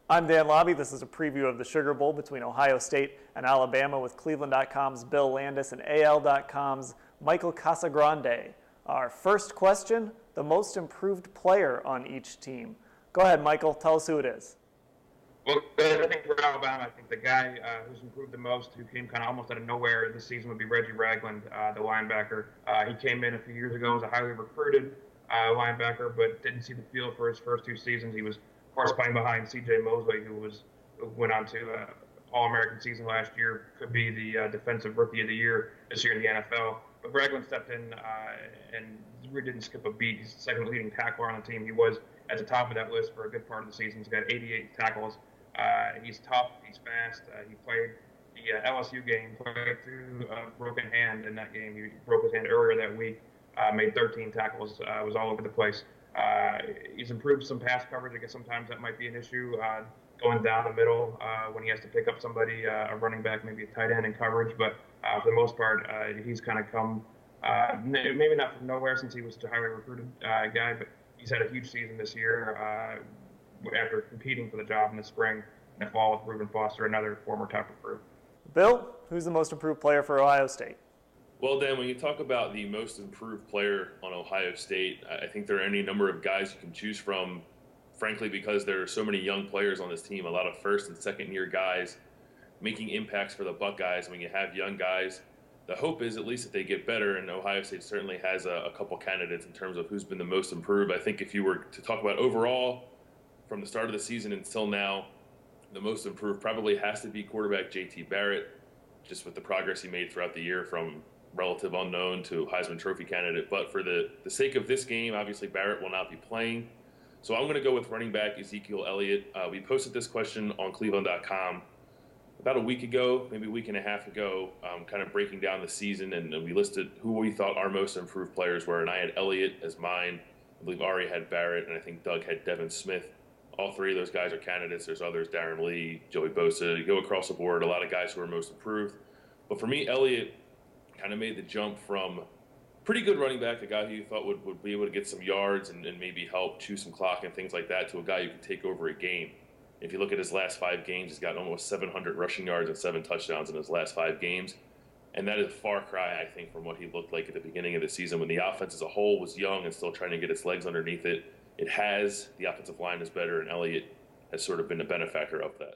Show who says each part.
Speaker 1: I'm Dan Lobby. This is a preview of the Sugar Bowl between Ohio State and Alabama with cleveland.com's Bill Landis and al.com's Michael Casagrande. Our first question, the most improved player on each team. Go ahead, Michael. Tell us who it is.
Speaker 2: Well, I think for Alabama, I think the guy who's improved the most, who came kind of almost out of nowhere this season, would be Reggie Ragland, the linebacker. He came in a few years ago as a highly recruited linebacker, but didn't see the field for his first two seasons. He was, of course, playing behind C.J. Mosley, who went on to All-American season last year, could be the Defensive Rookie of the Year this year in the NFL. But Ragland stepped in and really didn't skip a beat. He's the second leading tackler on the team. He was at the top of that list for a good part of the season. He's got 88 tackles. He's tough. He's fast. He played the LSU game, played through a broken hand in that game. He broke his hand earlier that week, made 13 tackles, was all over the place. He's improved some pass coverage. I guess sometimes that might be an issue going down the middle when he has to pick up somebody, a running back, maybe a tight end in coverage. But for the most part, he's kind of come, maybe not from nowhere since he was such a highly recruited guy, but he's had a huge season this year after competing for the job in the spring and the fall with Reuben Foster, another former top recruit.
Speaker 1: Bill, who's the most improved player for Ohio State?
Speaker 3: Well, Dan, when you talk about the most improved player on Ohio State, I think there are any number of guys you can choose from, frankly, because there are so many young players on this team, a lot of first and second year guys making impacts for the Buckeyes. When you have young guys, the hope is at least that they get better, and Ohio State certainly has a couple candidates in terms of who's been the most improved. I think if you were to talk about overall, from the start of the season until now, the most improved probably has to be quarterback J.T. Barrett, just with the progress he made throughout the year from relative unknown to Heisman Trophy candidate. But for the sake of this game, obviously Barrett will not be playing. So I'm going to go with running back Ezekiel Elliott. We posted this question on cleveland.com about a week ago, maybe a week and a half ago, kind of breaking down the season, and we listed who we thought our most improved players were, and I had Elliott as mine. I believe Ari had Barrett, and I think Doug had Devin Smith. All three of those guys are candidates. There's others, Darren Lee, Joey Bosa. You go across the board, a lot of guys who are most improved. But for me, Elliott kind of made the jump from pretty good running back, a guy who you thought would be able to get some yards and maybe help chew some clock and things like that, to a guy who can take over a game. If you look at his last 5 games, he's got almost 700 rushing yards and 7 touchdowns in his last 5 games. And that is a far cry, I think, from what he looked like at the beginning of the season when the offense as a whole was young and still trying to get its legs underneath it. It has, the offensive line is better, and Elliott has sort of been a benefactor of that.